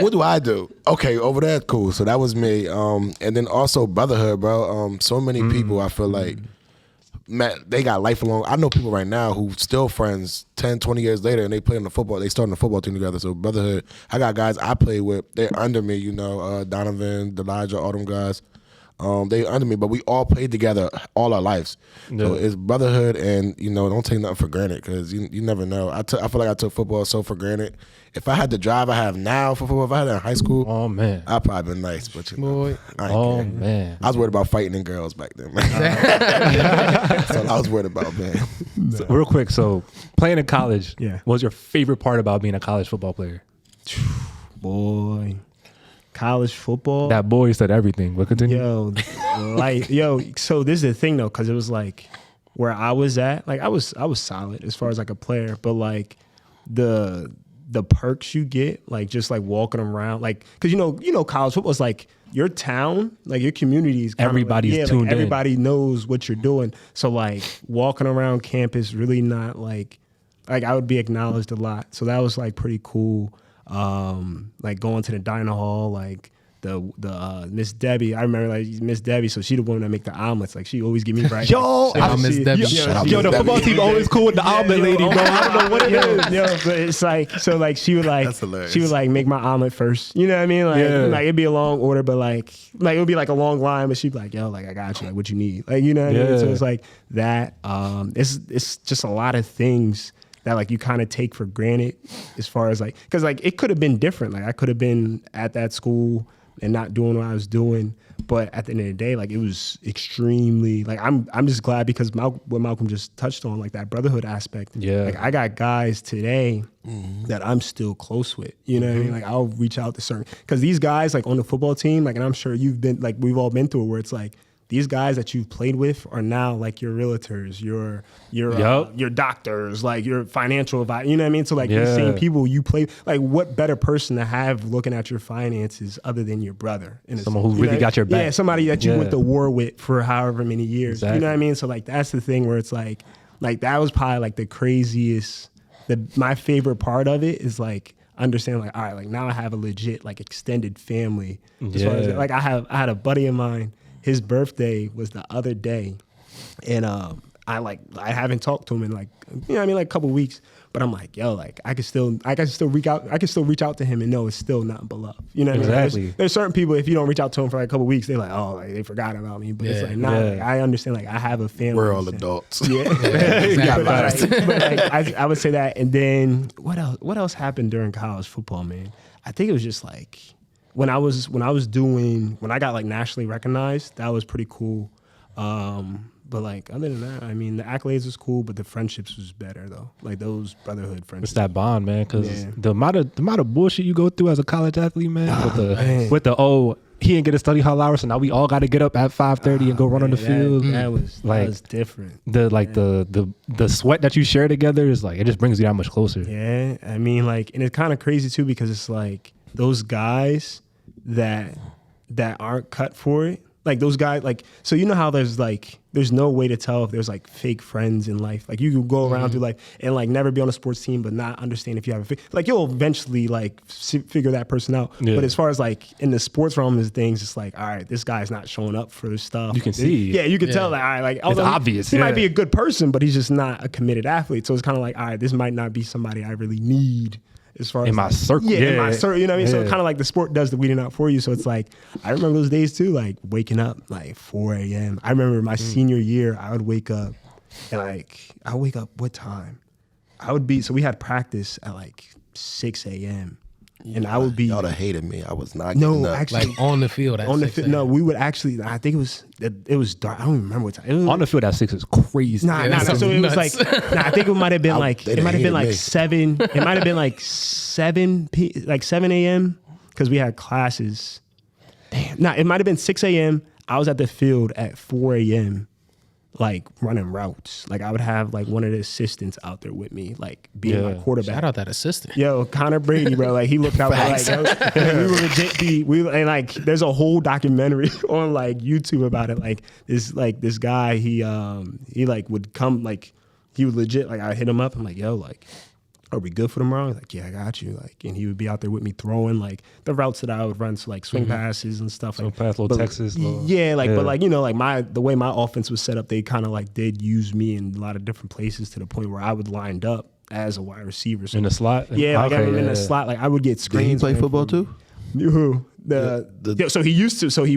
What do I do? Okay, over there, cool. So that was me. And then also brotherhood, bro. So many people, I feel like, man, they got lifelong. I know people right now who still friends 10, 20 years later, and they play in the football. They start in the football team together. So brotherhood. I got guys I play with. They're under me. Donovan, Elijah, all them guys. They under me, but we all played together all our lives. So it's brotherhood, and don't take nothing for granted, because you never know. I feel like I took football so for granted. If I had the drive I have now for football, if I had that in high school, oh man, I'd probably been nice. But I ain't care. Man, I was worried about fighting in girls back then, man. That's all I was worried about, man. So, real quick, so playing in college, what was your favorite part about being a college football player? Boy. College football. That boy said everything. But continue. So this is the thing though, because it was like where I was at, like I was solid as far as like a player, but like the perks you get, like just like walking around, like because college football is like your town, like your community is everybody's tuned in. Everybody knows what you're doing. So like walking around campus, really not like like I would be acknowledged a lot. So that was like pretty cool. Like going to the diner hall, like the Miss Debbie. I remember like Miss Debbie, so she the woman that make the omelets. Like she always give me right. Yo, I Miss Debbie. Yo, the football team always cool with the omelet lady, bro. I don't know what it is. Yo, but it's like so like she would like That's hilarious. she would like make my omelet first. You know what I mean? Like it'd be a long order, but like it would be like a long line, but she'd be like, yo, like I got you, like what you need. Like you know what I mean? So it's like that. It's just a lot of things that like you kind of take for granted as far as like, because like it could have been different. Like I could have been at that school and not doing what I was doing, but at the end of the day, like it was extremely like I'm just glad because what Malcolm just touched on, like that brotherhood aspect. Yeah, like I got guys today that I'm still close with. You know what I mean? Like I'll reach out to certain because these guys like on the football team, like, and I'm sure you've been like we've all been through it where it's like these guys that you've played with are now like your realtors, your doctors, like your financial advisor. You know what I mean? So like these same people you play, like what better person to have looking at your finances other than your brother? Someone who really got your back. Yeah, somebody that you went to war with for however many years. Exactly. You know what I mean? So like that's the thing where it's like that was probably like the craziest. My favorite part of it is like understand like all right, like now I have a legit like extended family. As far as, like I had a buddy of mine. His birthday was the other day, and I haven't talked to him in like like a couple weeks. But I'm like, yo, like I can still reach out to him and know it's still nothing but love. You know what I mean? There's certain people if you don't reach out to them for like a couple weeks, they're like, oh, like they forgot about me. But it's like, nah, like, I understand. Like I have a family. We're all adults. Yeah, I would say that. And then what else? What else happened during college football, man? I think it was just like. When I got like nationally recognized, that was pretty cool. But like other than that, I mean, the accolades was cool, but the friendships was better though. Like those brotherhood friendships. It's that bond, man. Because the amount of bullshit you go through as a college athlete, man. With the he didn't get a study hall hour, so now we all got to get up at 5:30 and go run on the field. That was different. The sweat that you share together is like it just brings you that much closer. Yeah, I mean, like, and it's kind of crazy too because it's like those guys that aren't cut for it. Like those guys, like, so you know how there's no way to tell if there's like fake friends in life. Like you can go around through life and like never be on a sports team, but not understand if you have a fake, like you'll eventually like figure that person out. Yeah. But as far as like in the sports realm of things, it's like, all right, this guy's not showing up for this stuff. You can see. Yeah, you can tell that, all right, like, it's obvious. He might be a good person, but he's just not a committed athlete. So it's kind of like, all right, this might not be somebody I really need. As far as my circle. In my circle, you know what I mean? So kind of like the sport does the weeding out for you. So it's like, I remember those days too, like waking up like 4 a.m. I remember my senior year, I would wake up and like, what time? So we had practice at like 6 a.m. And I would be. Y'all have hated me. I was not getting up. Actually. Like on the field at 6 a.m. No, we would actually, I think it was dark. I don't even remember what time. It was, on the field at 6 is crazy. So it was like, I think it might have been like, it might have been like 7. It might have been like 7 a.m. because we had classes. Damn. It might have been 6 a.m. I was at the field at 4 a.m. like running routes. Like I would have like one of the assistants out there with me, like being my quarterback. Shout out that assistant. Yo, Connor Brady, bro. Like he looked out like we were legit and like there's a whole documentary on like YouTube about it. Like this guy, he like would come, like he would legit, like I hit him up. I'm like, yo, like, are we good for tomorrow? He's like, yeah, I got you. Like, and he would be out there with me throwing like the routes that I would run, so like swing passes and stuff. Swing pass, little Texas. But like, you know, like the way my offense was set up, they kind of like did use me in a lot of different places to the point where I would lined up as a wide receiver. So, in the slot? Yeah, like in the slot. Like I would get screens. Did he play football too? Who? So he used to. So he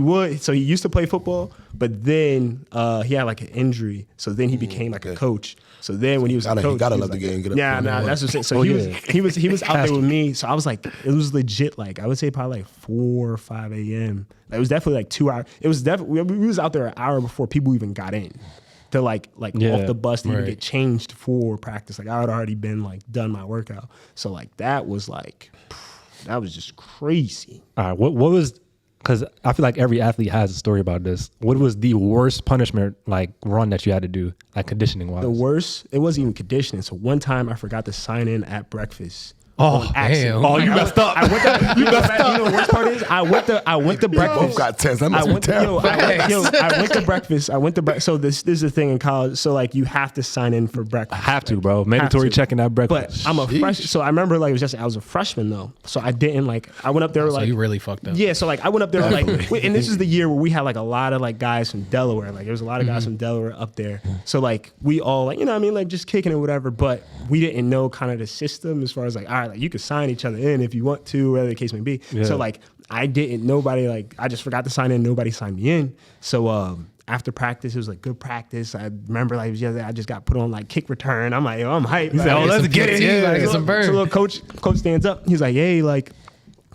used to play football, but then he had like an injury. So then he became like a coach. So then when he was a coach, he gotta love the game. Get up. Yeah, that's what I'm saying. So he was out there with me. So I was like, it was legit. Like I would say probably like 4 or 5 a.m. Like, it was definitely like 2 hours. It was definitely we was out there an hour before people even got in to like off the bus to even get changed for practice. Like I had already been like done my workout. So like that was just crazy. All right, what was, because I feel like every athlete has a story about this. What was the worst punishment like run that you had to do, like conditioning wise? The worst, it wasn't even conditioning. So one time I forgot to sign in at breakfast Oh, damn. Oh, you messed up. I went to, you messed up. You know the worst part is I went to breakfast. Both got 10s. That must I be went to, terrible. I went to breakfast. So this is the thing in college. So like you have to sign in for breakfast. I have to, bro. Mandatory to. checking that breakfast. But I'm a freshman. So I remember like I was a freshman though. So I didn't like I went up there So like you really fucked up. yeah, so like I went up there like, and this is the year where we had like a lot of like guys from Delaware. Like there was a lot of guys from Delaware up there. So like we all like, you know what I mean, like just kicking it, whatever. But we didn't know kind of the system as far as like, all right, like you could sign each other in if you want to, whatever the case may be. Yeah. So like I just forgot to sign in. Nobody signed me in. So after practice, it was like good practice. I remember like I just got put on like kick return. I'm like, yo, I'm hyped. He's like, oh, let's get it. Yeah, Yeah. get some bird. So little coach stands up. He's like, hey, like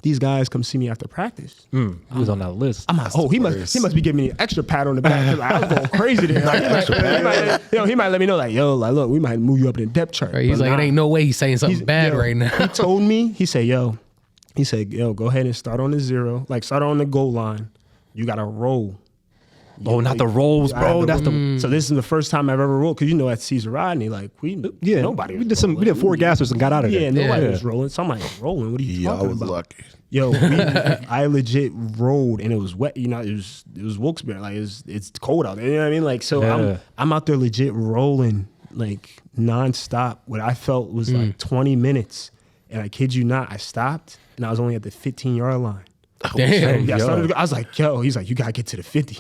these guys come see me after practice. He was on that list. I'm like, oh, he must be giving me an extra pat on the back. I was going crazy there. Like, he might let me know, like, yo, like, look, we might move you up in the depth chart. Right, he's But like, it ain't no way he's saying something bad yo, right now. He told me, he said, yo, go ahead and start on the 0. Like, start on the goal line. You got to roll. Oh, not the rolls, bro. That's the So this is the first time I've ever rolled, because you know at Caesar Rodney, like nobody. We did 4 gassers and got out of there. Yeah, nobody was rolling. So I'm like, rolling? What are you Yeah, I talking was about? lucky. Yo, I legit rolled and it was wet. You know, it was Wilkes-Barre. Like it's cold out there. You know what I mean? Like so, I'm out there legit rolling like nonstop. What I felt was like 20 minutes, and I kid you not, I stopped and I was only at the 15-yard line. Damn. Yeah, I was like, yo, he's like, you gotta get to the 50.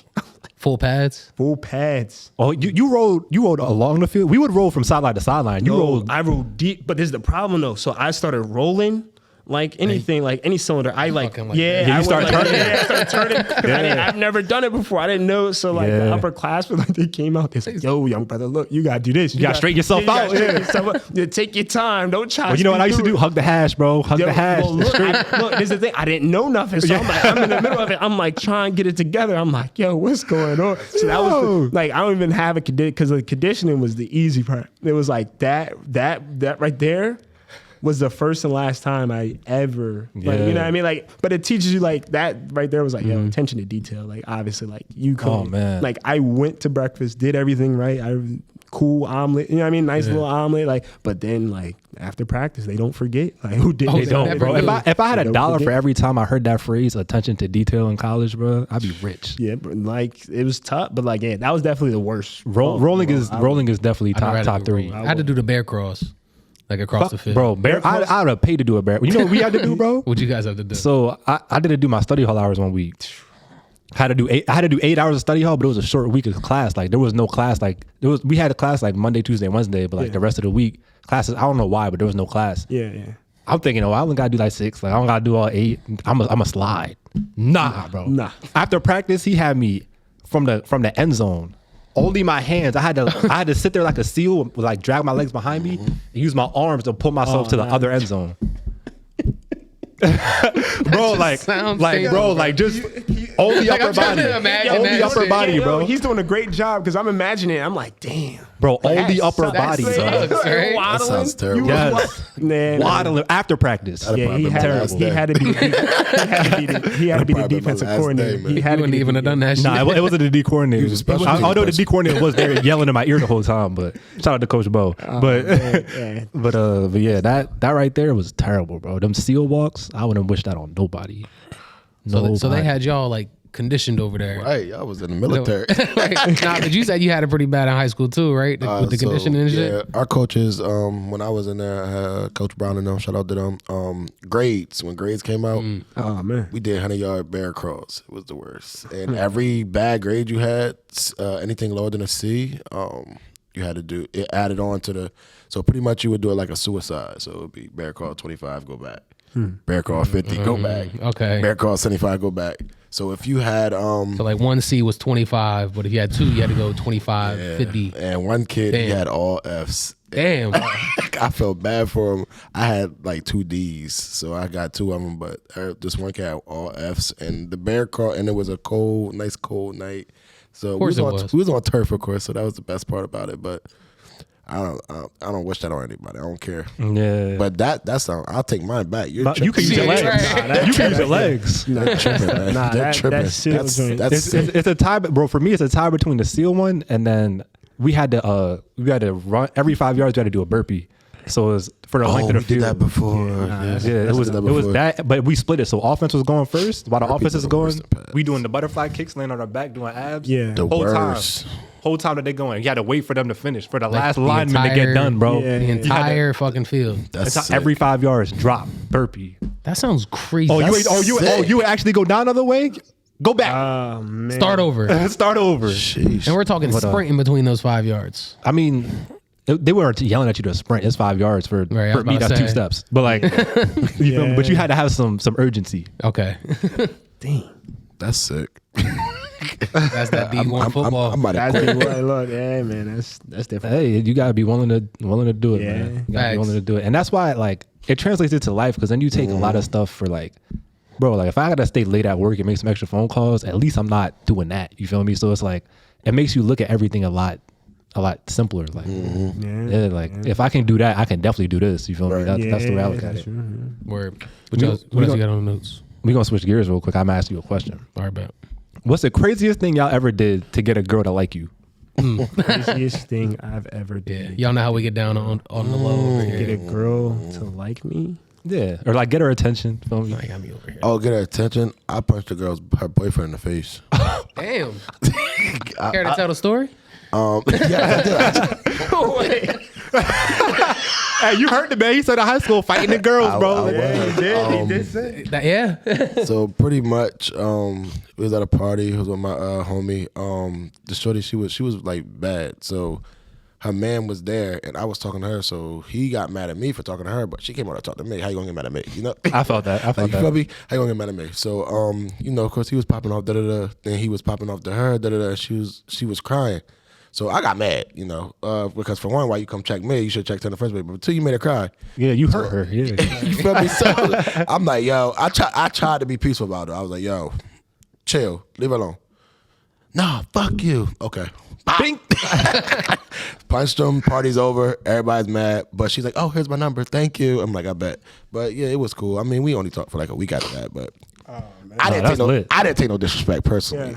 Full pads. Full pads. Oh, you rolled along the field. We would roll from sideline to sideline. I rolled deep, but this is the problem though. So I started rolling like anything, like any cylinder. I like, fucking like yeah, that. Yeah, I you start like, turning. Yeah, I started turning. I've never done it before. I didn't know. So like the upperclassmen, like they came out. They said, "Yo, young brother, look, you gotta do this. You gotta straighten yourself out. Yeah, take your time. Don't try. Well, you know what I used to do? Hug the hash, bro. Hug the hash. Well, look, this is the thing. I didn't know nothing, so I'm in the middle of it. I'm like trying to get it together. I'm like, yo, what's going on? So that was like, I don't even have a because the conditioning was the easy part. It was like that right there was the first and last time I ever, like, you know what I mean? Like, but it teaches you like that right there was like, yo, attention to detail. Like, obviously, like you could, man. like I went to breakfast, did everything right. Cool omelet, you know what I mean? Nice little omelet, like, but then like after practice, they don't forget like who did. They don't, bro. If I had They don't $1 for forget. every time I heard that phrase, attention to detail in college, bro, I'd be rich. Yeah, but like it was tough, but like yeah, that was definitely the worst. Rolling is definitely I'd rather top do 3. roll. I had to do the bear cross, like across the field. Bro, I would have paid to do a bear. You know what we had to do, bro? What'd you guys have to do? So I didn't do my study hall hours 1 week. I had to do 8 hours of study hall, but it was a short week of class. Like there was no class. Like we had a class like Monday, Tuesday, Wednesday, but like the rest of the week classes. I don't know why, but there was no class. Yeah. I'm thinking, I only gotta do like 6. Like I don't gotta do all 8. I'm a slide. Nah, bro. Nah. After practice, he had me from the end zone. Only my hands. I had to sit there like a seal, like drag my legs behind me, and use my arms to pull myself to the other end zone. Bro, like just only upper body, only upper body, bro. He's doing a great job because I'm imagining it. I'm like, damn. Bro, only upper sucks. body, That bro. sucks, right? That sounds terrible. Yes. Man, Waddling after practice. yeah, he had to be the defensive coordinator. man. He had to wouldn't be even have done that shit. Nah, it wasn't the D coordinator. He was a special teams Although the coach. D coordinator was there yelling in my ear the whole time, but shout out to Coach Bo. But yeah, that right there was terrible, bro. Them seal walks, I wouldn't wish that on nobody. So they had y'all like conditioned over there. Right, I was in the military. Nah, but you said you had it pretty bad in high school too, right? With the conditioning and shit. Yeah, our coaches, when I was in there, I had Coach Brown and them, shout out to them. Grades, when grades came out, Oh man. we did 100-yard bear crawls. It was the worst. And every bad grade you had, anything lower than a C, you had to do, it added on to the, so pretty much you would do it like a suicide. So it would be bear crawl 25, go back. Bear crawl 50, go back. Okay. Bear crawl 75, go back. So if you had So like 1C was 25, but if you had 2, you had to go 25, 50. and one kid he Damn. had all Fs. Damn. I felt bad for him. I had like 2 Ds, so I got 2 of them. But this one kid had all Fs, and the bear crawl, and it was a nice cold night. So we was on turf, of course. So that was the best part about it. But I don't wish that on anybody. I don't care. Yeah. But that's I'll take mine back. You can use your legs. You can use your legs. They're tripping, man. Nah, They're tripping. that seal joint. That's sick. It's a tie, bro. For me, it's a tie between the seal one and then we had to run every 5 yards. We had to do a burpee. So it was for the length of the we field. did that before. Yeah, it was that, but we split it. So offense was going first, while the offense is going. We doing the butterfly kicks, laying on our back, doing abs. Yeah, The worst. Whole time that they going, you had to wait for them to finish for the last the lineman to get done, bro. Yeah. The entire fucking field. That's It's sick. every 5 yards, drop, burpee. That sounds crazy. You would actually go down the other way? Go back. Oh man. Start over. Start over. Sheesh. And we're talking sprinting between those 5 yards. I mean, they weren't yelling at you to sprint. It's 5 yards for Right, I was me. about to That's say. 2 steps. But like, you feel me? But you had to have some urgency. Okay. Dang. That's sick. That's that D1 football. I'm about to That's quit. the way. Look, yeah, man, that's different. Hey, you gotta be willing to do it, Yeah. man. You gotta be Facts. willing to do it, and that's why like it translates into life because then you take a lot of stuff for like, bro. Like if I gotta stay late at work and make some extra phone calls, at least I'm not doing that. You feel me? So it's like it makes you look at everything a lot simpler. Like, if I can do that, I can definitely do this. You feel me? That's the way I look at it. Word. What else you got on the notes? We gonna switch gears real quick. I'm gonna ask you a question. All right, bet. What's the craziest thing y'all ever did to get a girl to like you? Craziest thing I've ever Yeah. did. Y'all know how we get down on the low over Get here. a girl to like me. Yeah, or like get her attention. Feel me? I got me over here. Oh, get her attention. I punched her boyfriend in the face. Damn. Care to tell the story? Hey, you heard the man. He said in high school fighting the girls, bro. I Yeah, was. he did. He did say. Yeah. So pretty much, we was at a party. It was with my homie. The shorty, she was like bad. So her man was there, and I was talking to her. So he got mad at me for talking to her, but she came out to talk to me. How you gonna get mad at me? You know? I felt that. Like, you feel me? How you gonna get mad at me? So, you know, of course, he was popping off, da-da-da. Then he was popping off to her, da-da-da. She was crying. So I got mad, you know, because for one, why you come check me? You should check her in the first place. But two, you made her cry. Yeah, you hurt her. Yeah. You feel me? So I'm like, yo, I tried to be peaceful about it. I was like, yo, chill, leave her alone. Nah, fuck you. Okay. Bing. Punched him, party's over, everybody's mad. But she's like, oh, here's my number, thank you. I'm like, I bet. But yeah, it was cool. I mean, we only talked for like a week after that, but I didn't take no disrespect personally.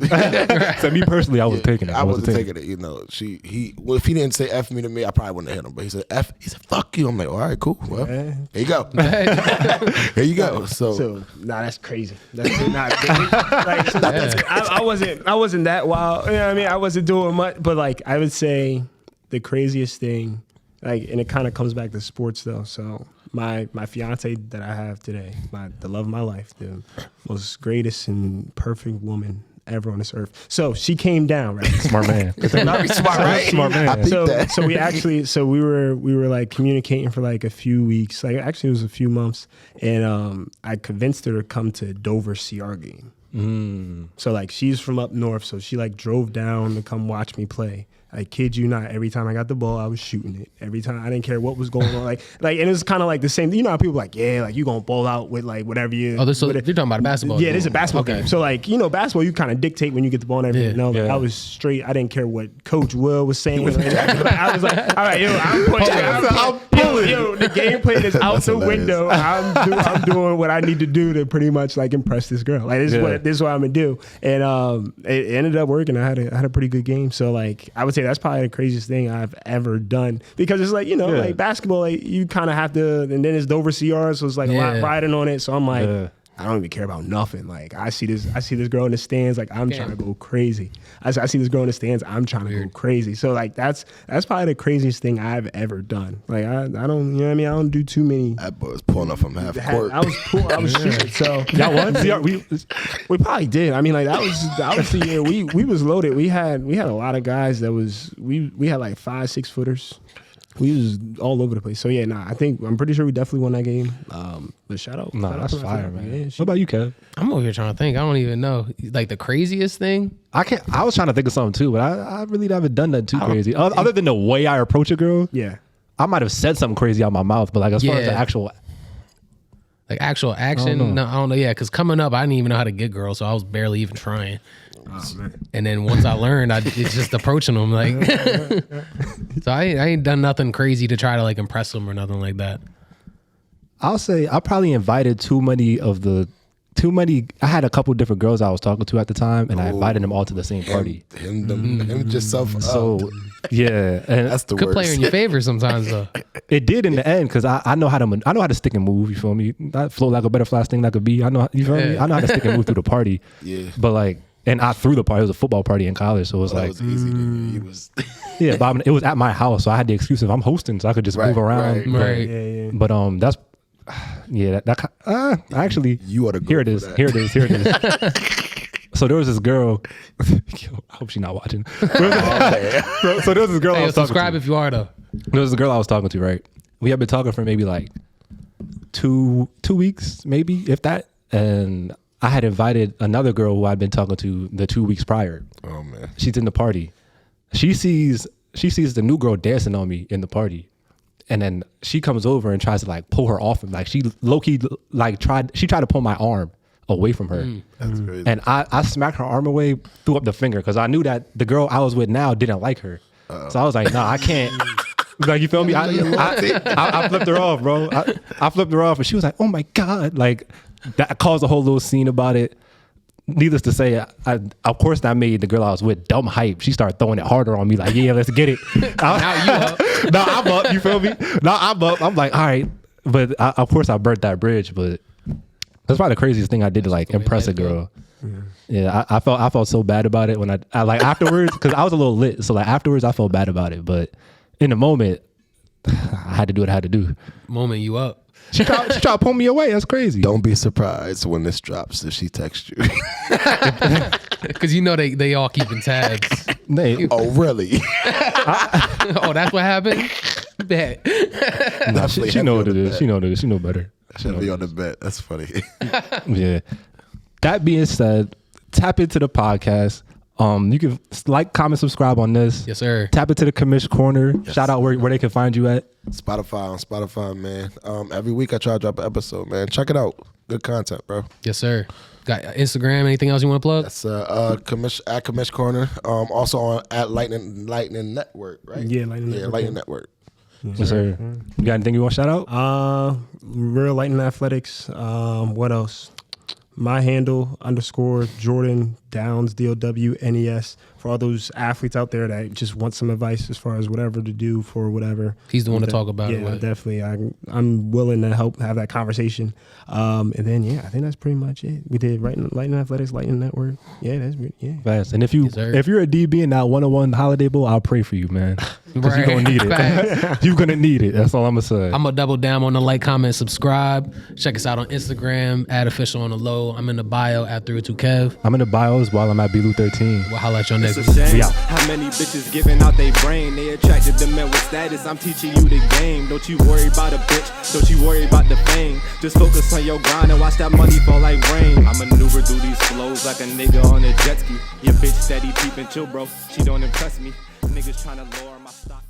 So me personally, I was taking it. I wasn't taking it, you know. If he didn't say F me to me, I probably wouldn't have hit him. But he said fuck you. I'm like, all right, cool. Well, here you go. Here you go. So That's crazy. That's not like, I wasn't that wild. You know what I mean? I wasn't doing much, but like I would say the craziest thing, like, and it kind of comes back to sports though. So my fiance that I have today, the love of my life, the most greatest and perfect woman ever on this earth. So she came down, right? Smart man. very smart, right? Smart man. I think that. So we were like communicating for like a few weeks. Like actually it was a few months, and I convinced her to come to Dover see our game. So like she's from up north, so she like drove down to come watch me play. I kid you not, every time I got the ball, I was shooting it. Every time, I didn't care what was going on. Like, and it was kind of like the same. You know how people like, yeah, like you gonna ball out with like whatever you. Oh, you're talking about a basketball? Yeah, this is a basketball game. So like, you know, basketball, you kind of dictate when you get the ball and everything. Yeah. No, like, I was straight. I didn't care what Coach Will was saying. I was like, all right, yo, I'm pulling. Yo, the game plan is out the window. I'm doing what I need to do to pretty much like impress this girl. Like this is what I'm gonna do. And it ended up working. I had a pretty good game. So like, I would say that's probably the craziest thing I've ever done, because it's like, you know, like basketball, like you kind of have to, and then it's Dover CR, so it's like a lot riding on it. So I'm like, I don't even care about nothing. Like I see this girl in the stands, like I'm trying to go crazy. I see this girl in the stands, I'm trying to go crazy. So like that's probably the craziest thing I've ever done. Like I don't, you know what I mean? I don't do too many. That boy was pulling up from half court. I was shooting. So Y'all won? we probably did. I mean, like that was the year we was loaded. We had a lot of guys that was we had like 5-6 footers. We was all over the place. So yeah, I'm pretty sure we definitely won that game. But shout out. Nah, shout that's out to my fire, family. man. Yeah, What about you, Kev? I'm over here trying to think. I don't even know. Like the craziest thing? I was trying to think of something too, but I really haven't done that too crazy. Other than the way I approach a girl, Yeah. I might have said something crazy out my mouth, but like as far as the actual, Like actual action? No, I don't know. Yeah, because coming up, I didn't even know how to get girls, so I was barely even trying. Oh, man. And then once I learned, it's just approaching them. Like, so I ain't done nothing crazy to try to like impress them or nothing like that. I'll say I probably invited too many. I had a couple different girls I was talking to at the time, and I invited them all to the same party. Him just self. So Yeah, and That's the Could worst. play in your favor sometimes though. it did in the end because I know how to stick and move. You feel me? I flow like a butterfly sting like a bee. I know, you feel me? Yeah. I know how to stick and move through the party. Yeah. But like, and I threw the party. It was a football party in college, so it was That like, was easy. Nigga. He was. yeah. But I mean, it was at my house, so I had the excuse of I'm hosting, so I could just move around. Right. Yeah. But that's actually You ought to go here it for is. that. Here it is. So there was this girl. Yo, I hope she's not watching. So there was this girl I Hey, was talking subscribe to. if you are though. There was a girl I was talking to, right? We had been talking for maybe like two weeks, maybe, if that. And I had invited another girl who I'd been talking to the 2 weeks prior. Oh man. She's in the party. She sees the new girl dancing on me in the party. And then she comes over and tries to like pull her off him. Like she low-key like tried to pull my arm away from her. That's crazy. And I smacked her arm away, threw up the finger because I knew that the girl I was with now didn't like her. So I was like, nah, I can't. Like, you feel me? I flipped her off, bro. I flipped her off and she was like, oh my God. Like that caused a whole little scene about it. Needless to say, of course that made the girl I was with dumb hype. She started throwing it harder on me like, yeah, let's get it. Now you up. Now I'm up, you feel me? Now I'm up. I'm like, all right. But of course I burnt that bridge, but that's probably the craziest thing I did to like impress a girl. Yeah, I felt so bad about it when I like afterwards because I was a little lit. So like afterwards I felt bad about it, but in the moment I had to do what I had to do. Moment you up. She tried to pull me away. That's crazy. Don't be surprised when this drops if she texts you. Because you know they all keeping tabs. Oh really? Oh, that's what happened? Bet. Nah, she know what it is. She know what it is. She know better. Should be on the bet. That's funny. Yeah. That being said, tap into the podcast. You can like, comment, subscribe on this. Yes, sir. Tap into the Commish Corner. Shout out where they can find you at. Spotify, man. Every week I try to drop an episode, man. Check it out. Good content, bro. Yes, sir. Got Instagram? Anything else you want to plug? That's Commish Corner. Also on at Lightning Network, right? Yeah, Lightning Network. Lightning Network. Yes, sir. You got anything you want to shout out? Real Lightning Athletics. What else? My handle _Jordan Downs DOWNES for all those athletes out there that just want some advice as far as whatever to do for whatever. He's the one to talk about it Yeah, with. definitely. I'm willing to help have that conversation. And then I think that's pretty much it. We did Lightning Athletics, Lightning Network. Yeah, that's Fast. And if you're a DB in that 101 Holiday Bowl, I'll pray for you, man. Because you're gonna need it. You're gonna need it. That's all I'm gonna say. I'm gonna double down on the like, comment, subscribe. Check us out on Instagram @official on the low. I'm in the bio @302kev. I'm in the bios while I'm at BLU 13. We'll holla at your next It's a shame We out. how many bitches giving out they brain. They attracted to men with status. I'm teaching you the game. Don't you worry about a bitch. Don't you worry about the fame. Just focus on your grind and watch that money fall like rain. I maneuver through these flows like a nigga on a jet ski. Your bitch steady peeping chill, bro. She don't impress me. Niggas trying to lower my stock.